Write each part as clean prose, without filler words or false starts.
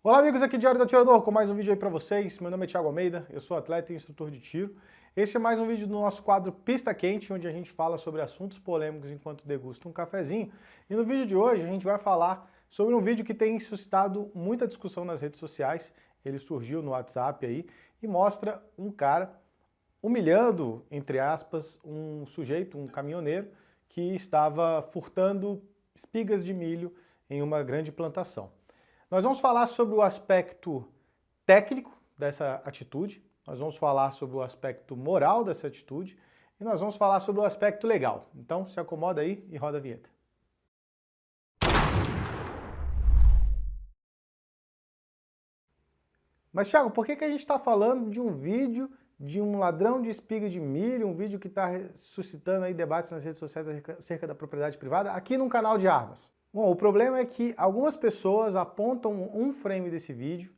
Olá amigos, aqui Diário do Atirador com mais um vídeo aí pra vocês. Meu nome é Thiago Almeida, eu sou atleta e instrutor de tiro. Este é mais um vídeo do nosso quadro Pista Quente, onde a gente fala sobre assuntos polêmicos enquanto degusta um cafezinho. E no vídeo de hoje a gente vai falar sobre um vídeo que tem suscitado muita discussão nas redes sociais. Ele surgiu no WhatsApp aí e mostra um cara humilhando, entre aspas, um sujeito, um caminhoneiro, que estava furtando espigas de milho em uma grande plantação. Nós vamos falar sobre o aspecto técnico dessa atitude, nós vamos falar sobre o aspecto moral dessa atitude e nós vamos falar sobre o aspecto legal. Então se acomoda aí e roda a vinheta. Mas Thiago, por que a gente está falando de um vídeo de um ladrão de espiga de milho, um vídeo que está suscitando aí debates nas redes sociais acerca da propriedade privada, aqui num canal de armas? Bom, o problema é que algumas pessoas apontam um frame desse vídeo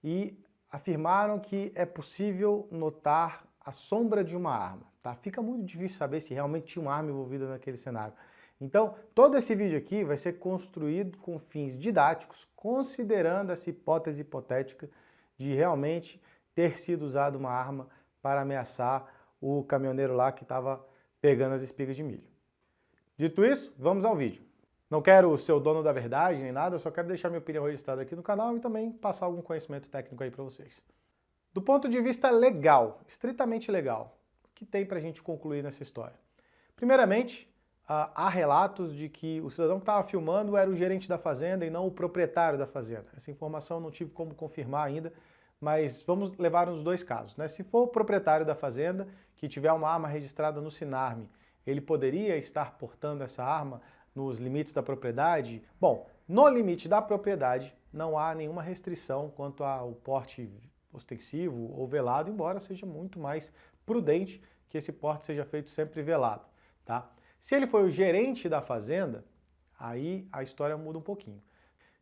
e afirmaram que é possível notar a sombra de uma arma, tá? Fica muito difícil saber se realmente tinha uma arma envolvida naquele cenário. Então, todo esse vídeo aqui vai ser construído com fins didáticos, considerando essa hipótese hipotética de realmente ter sido usada uma arma para ameaçar o caminhoneiro lá que estava pegando as espigas de milho. Dito isso, vamos ao vídeo. Não quero ser o dono da verdade nem nada, eu só quero deixar minha opinião registrada aqui no canal e também passar algum conhecimento técnico aí para vocês. Do ponto de vista legal, estritamente legal, o que tem para a gente concluir nessa história? Primeiramente, há relatos de que o cidadão que estava filmando era o gerente da fazenda e não o proprietário da fazenda. Essa informação eu não tive como confirmar ainda, mas vamos levar nos dois casos, né? Se for o proprietário da fazenda que tiver uma arma registrada no Sinarme, ele poderia estar portando essa arma nos limites da propriedade? Bom, no limite da propriedade não há nenhuma restrição quanto ao porte ostensivo ou velado, embora seja muito mais prudente que esse porte seja feito sempre velado, tá? Se ele foi o gerente da fazenda, aí a história muda um pouquinho.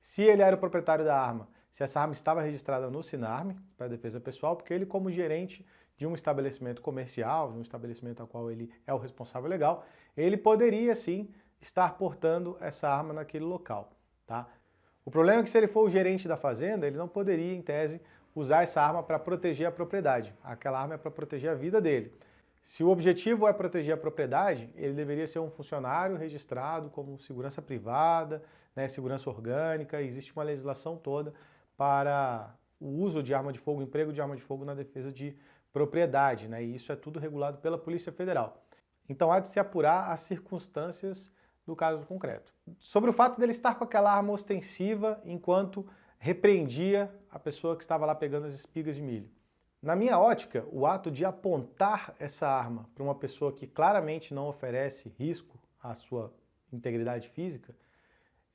Se ele era o proprietário da arma, se essa arma estava registrada no Sinarme, para defesa pessoal, porque ele como gerente de um estabelecimento comercial, de um estabelecimento ao qual ele é o responsável legal, ele poderia sim estar portando essa arma naquele local, tá? O problema é que se ele for o gerente da fazenda, ele não poderia, em tese, usar essa arma para proteger a propriedade. Aquela arma é para proteger a vida dele. Se o objetivo é proteger a propriedade, ele deveria ser um funcionário registrado como segurança privada, né, segurança orgânica, existe uma legislação toda para o uso de arma de fogo, o emprego de arma de fogo na defesa de propriedade, né, e isso é tudo regulado pela Polícia Federal. Então há de se apurar as circunstâncias do caso concreto. Sobre o fato dele estar com aquela arma ostensiva enquanto repreendia a pessoa que estava lá pegando as espigas de milho. Na minha ótica, o ato de apontar essa arma para uma pessoa que claramente não oferece risco à sua integridade física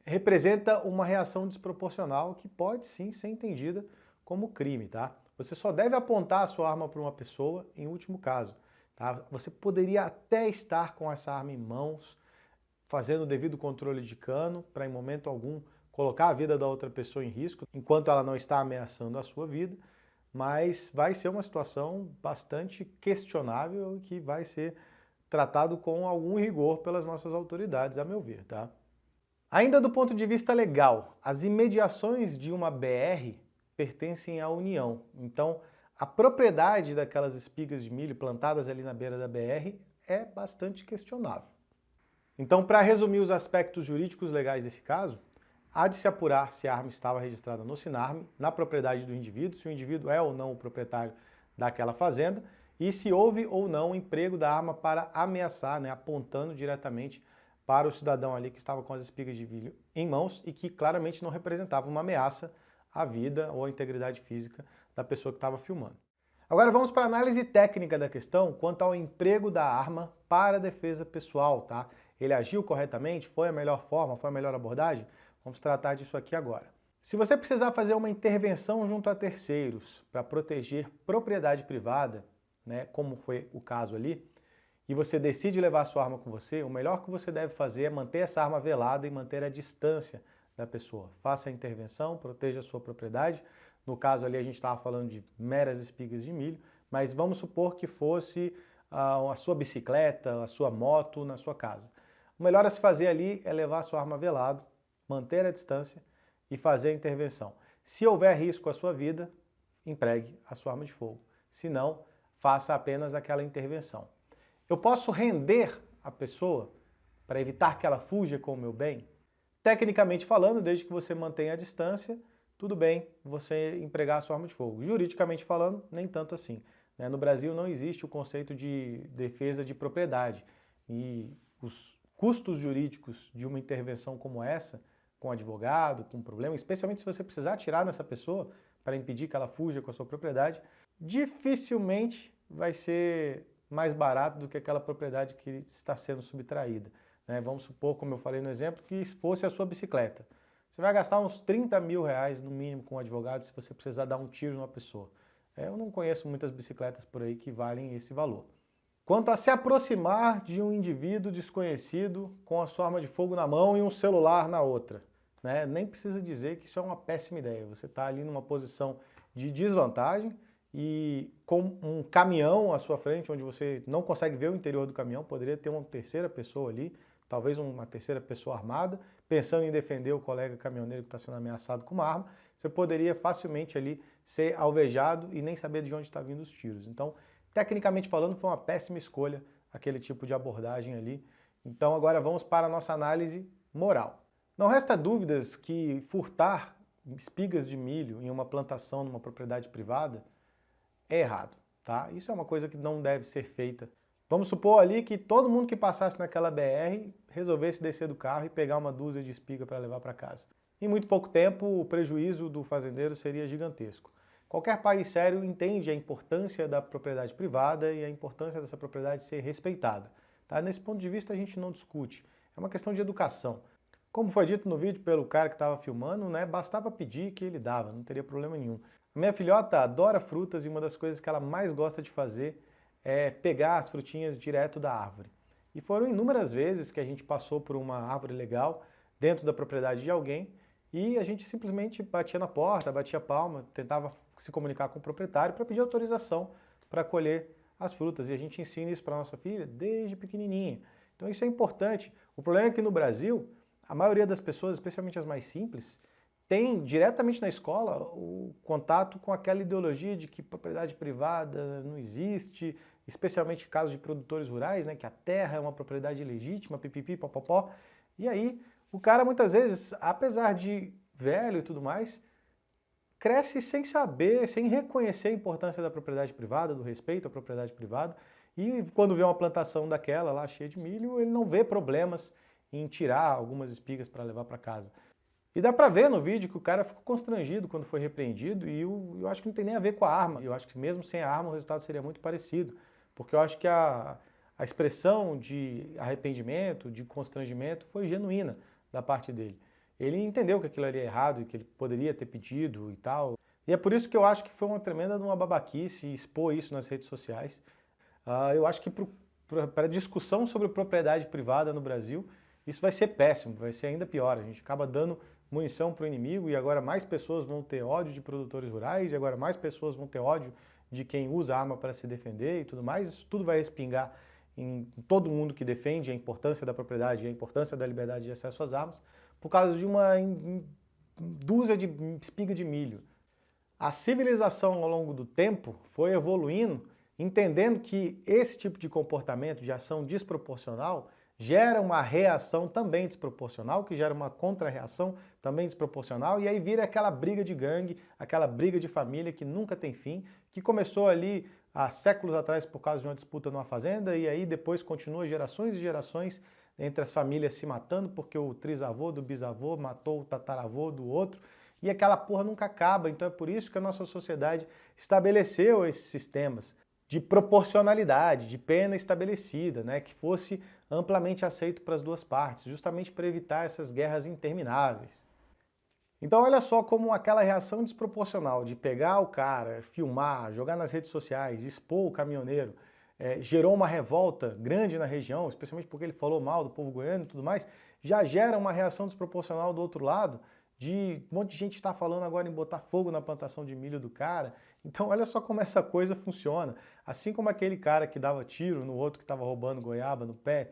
representa uma reação desproporcional que pode sim ser entendida como crime, tá? Você só deve apontar a sua arma para uma pessoa em último caso, tá? Você poderia até estar com essa arma em mãos, fazendo o devido controle de cano, para em momento algum colocar a vida da outra pessoa em risco, enquanto ela não está ameaçando a sua vida, mas vai ser uma situação bastante questionável e que vai ser tratado com algum rigor pelas nossas autoridades, a meu ver, tá? Ainda do ponto de vista legal, as imediações de uma BR pertencem à União, então a propriedade daquelas espigas de milho plantadas ali na beira da BR é bastante questionável. Então, para resumir os aspectos jurídicos legais desse caso, há de se apurar se a arma estava registrada no Sinarme, na propriedade do indivíduo, se o indivíduo é ou não o proprietário daquela fazenda e se houve ou não o emprego da arma para ameaçar, né, apontando diretamente para o cidadão ali que estava com as espigas de milho em mãos e que claramente não representava uma ameaça à vida ou à integridade física da pessoa que estava filmando. Agora vamos para a análise técnica da questão quanto ao emprego da arma para a defesa pessoal, tá? Ele agiu corretamente? Foi a melhor forma? Foi a melhor abordagem? Vamos tratar disso aqui agora. Se você precisar fazer uma intervenção junto a terceiros para proteger propriedade privada, né, como foi o caso ali, e você decide levar a sua arma com você, o melhor que você deve fazer é manter essa arma velada e manter a distância da pessoa. Faça a intervenção, proteja a sua propriedade. No caso ali a gente estava falando de meras espigas de milho, mas vamos supor que fosse a sua bicicleta, a sua moto na sua casa. O melhor a se fazer ali é levar a sua arma velado, manter a distância e fazer a intervenção. Se houver risco à sua vida, empregue a sua arma de fogo. Se não, faça apenas aquela intervenção. Eu posso render a pessoa para evitar que ela fuja com o meu bem? Tecnicamente falando, desde que você mantenha a distância, tudo bem você empregar a sua arma de fogo. Juridicamente falando, nem tanto assim. No Brasil não existe o conceito de defesa de propriedade e os custos jurídicos de uma intervenção como essa, com advogado, com problema, especialmente se você precisar atirar nessa pessoa para impedir que ela fuja com a sua propriedade, dificilmente vai ser mais barato do que aquela propriedade que está sendo subtraída. Vamos supor, como eu falei no exemplo, que fosse a sua bicicleta. Você vai gastar uns 30 mil reais no mínimo com um advogado se você precisar dar um tiro numa pessoa. Eu não conheço muitas bicicletas por aí que valem esse valor. Quanto a se aproximar de um indivíduo desconhecido com a sua arma de fogo na mão e um celular na outra, nem precisa dizer que isso é uma péssima ideia. Você está ali numa posição de desvantagem e com um caminhão à sua frente, onde você não consegue ver o interior do caminhão, poderia ter uma terceira pessoa ali, talvez uma terceira pessoa armada, pensando em defender o colega caminhoneiro que está sendo ameaçado com uma arma, você poderia facilmente ali ser alvejado e nem saber de onde está vindo os tiros. Então, tecnicamente falando, foi uma péssima escolha aquele tipo de abordagem ali. Então, agora vamos para a nossa análise moral. Não resta dúvidas que furtar espigas de milho em uma plantação, numa propriedade privada, é errado, tá? Isso é uma coisa que não deve ser feita. Vamos supor ali que todo mundo que passasse naquela BR resolvesse descer do carro e pegar uma dúzia de espiga para levar para casa. Em muito pouco tempo, o prejuízo do fazendeiro seria gigantesco. Qualquer país sério entende a importância da propriedade privada e a importância dessa propriedade ser respeitada. Tá? Nesse ponto de vista, a gente não discute. É uma questão de educação. Como foi dito no vídeo pelo cara que estava filmando, bastava pedir que ele dava, não teria problema nenhum. A minha filhota adora frutas e uma das coisas que ela mais gosta de fazer é pegar as frutinhas direto da árvore. E foram inúmeras vezes que a gente passou por uma árvore legal dentro da propriedade de alguém e a gente simplesmente batia na porta, batia palma, tentava se comunicar com o proprietário para pedir autorização para colher as frutas. E a gente ensina isso para a nossa filha desde pequenininha. Então isso é importante. O problema é que no Brasil, a maioria das pessoas, especialmente as mais simples, tem diretamente na escola o contato com aquela ideologia de que propriedade privada não existe, especialmente em casos de produtores rurais, que a terra é uma propriedade legítima, pipipi, popopó. E aí o cara muitas vezes, apesar de velho e tudo mais, cresce sem saber, sem reconhecer a importância da propriedade privada, do respeito à propriedade privada. E quando vê uma plantação daquela lá cheia de milho, ele não vê problemas em tirar algumas espigas para levar para casa. E dá pra ver no vídeo que o cara ficou constrangido quando foi repreendido e eu acho que não tem nem a ver com a arma. Eu acho que mesmo sem a arma o resultado seria muito parecido. Porque eu acho que a expressão de arrependimento, de constrangimento foi genuína da parte dele. Ele entendeu que aquilo ali é errado e que ele poderia ter pedido e tal. E é por isso que eu acho que foi uma tremenda uma babaquice expor isso nas redes sociais. Eu acho que para discussão sobre propriedade privada no Brasil, isso vai ser péssimo, vai ser ainda pior. A gente acaba dando munição para o inimigo e agora mais pessoas vão ter ódio de produtores rurais e agora mais pessoas vão ter ódio de quem usa arma para se defender e tudo mais. Isso tudo vai respingar em todo mundo que defende a importância da propriedade e a importância da liberdade de acesso às armas por causa de uma dúzia de espiga de milho. A civilização ao longo do tempo foi evoluindo, entendendo que esse tipo de comportamento, de ação desproporcional, gera uma reação também desproporcional, que gera uma contra-reação também desproporcional, e aí vira aquela briga de gangue, aquela briga de família que nunca tem fim, que começou ali há séculos atrás por causa de uma disputa numa fazenda, e aí depois continua gerações e gerações entre as famílias se matando, porque o trisavô do bisavô matou o tataravô do outro, e aquela porra nunca acaba. Então é por isso que a nossa sociedade estabeleceu esses sistemas de proporcionalidade, de pena estabelecida, que fosse amplamente aceito para as duas partes, justamente para evitar essas guerras intermináveis. Então olha só como aquela reação desproporcional de pegar o cara, filmar, jogar nas redes sociais, expor o caminhoneiro, gerou uma revolta grande na região, especialmente porque ele falou mal do povo goiano e tudo mais, já gera uma reação desproporcional do outro lado, de um monte de gente está falando agora em botar fogo na plantação de milho do cara. Então olha só como essa coisa funciona. Assim como aquele cara que dava tiro no outro que estava roubando goiaba no pé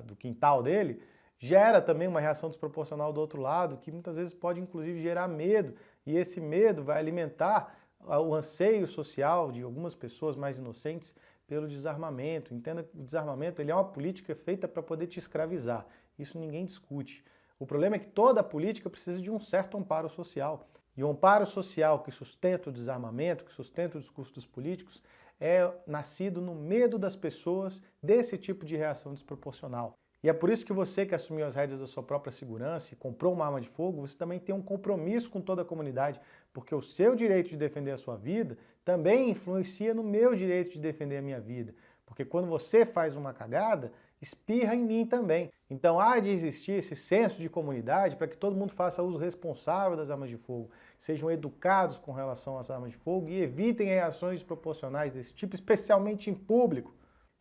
do quintal dele, gera também uma reação desproporcional do outro lado, que muitas vezes pode inclusive gerar medo E esse medo vai alimentar o anseio social de algumas pessoas mais inocentes pelo desarmamento. Entenda que o desarmamento ele é uma política feita para poder te escravizar. Isso ninguém discute. O problema é que toda política precisa de um certo amparo social. E o amparo social que sustenta o desarmamento, que sustenta o discurso dos políticos, é nascido no medo das pessoas desse tipo de reação desproporcional. E é por isso que você que assumiu as rédeas da sua própria segurança e comprou uma arma de fogo, você também tem um compromisso com toda a comunidade, porque o seu direito de defender a sua vida também influencia no meu direito de defender a minha vida. Porque quando você faz uma cagada, espirra em mim também. Então há de existir esse senso de comunidade para que todo mundo faça uso responsável das armas de fogo, sejam educados com relação às armas de fogo e evitem reações desproporcionais desse tipo, especialmente em público.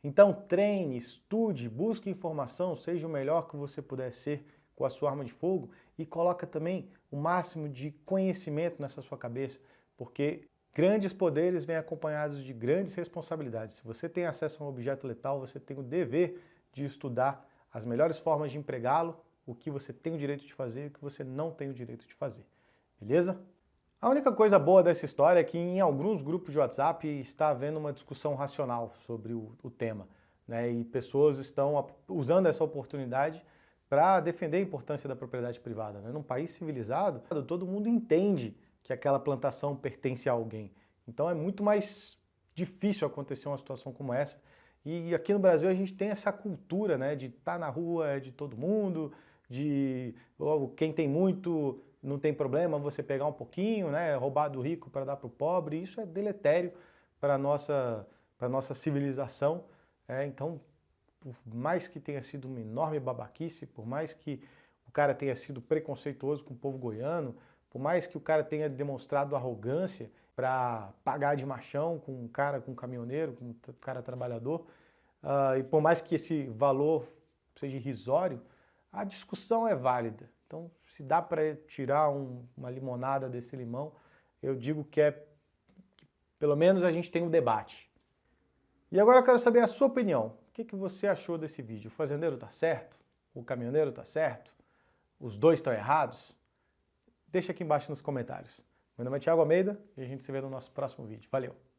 Então treine, estude, busque informação, seja o melhor que você puder ser com a sua arma de fogo e coloca também o máximo de conhecimento nessa sua cabeça, porque grandes poderes vêm acompanhados de grandes responsabilidades. Se você tem acesso a um objeto letal, você tem o dever de estudar as melhores formas de empregá-lo, o que você tem o direito de fazer e o que você não tem o direito de fazer. Beleza? A única coisa boa dessa história é que em alguns grupos de WhatsApp está havendo uma discussão racional sobre o tema, né? E pessoas estão usando essa oportunidade para defender a importância da propriedade privada, né? Num país civilizado, todo mundo entende que aquela plantação pertence a alguém. Então é muito mais difícil acontecer uma situação como essa. E aqui no Brasil a gente tem essa cultura, né, de estar na rua é de todo mundo, de quem tem muito não tem problema você pegar um pouquinho, né, roubar do rico para dar para o pobre. Isso é deletério para a nossa civilização. Então, por mais que tenha sido uma enorme babaquice, por mais que o cara tenha sido preconceituoso com o povo goiano, por mais que o cara tenha demonstrado arrogância para pagar de machão com um cara, com um caminhoneiro, com um cara trabalhador, e por mais que esse valor seja irrisório, a discussão é válida. Então, se dá para tirar uma limonada desse limão, eu digo que pelo menos a gente tem um debate. E agora eu quero saber a sua opinião. O que você achou desse vídeo? O fazendeiro está certo? O caminhoneiro está certo? Os dois estão errados? Deixa aqui embaixo nos comentários. Meu nome é Thiago Almeida e a gente se vê no nosso próximo vídeo. Valeu!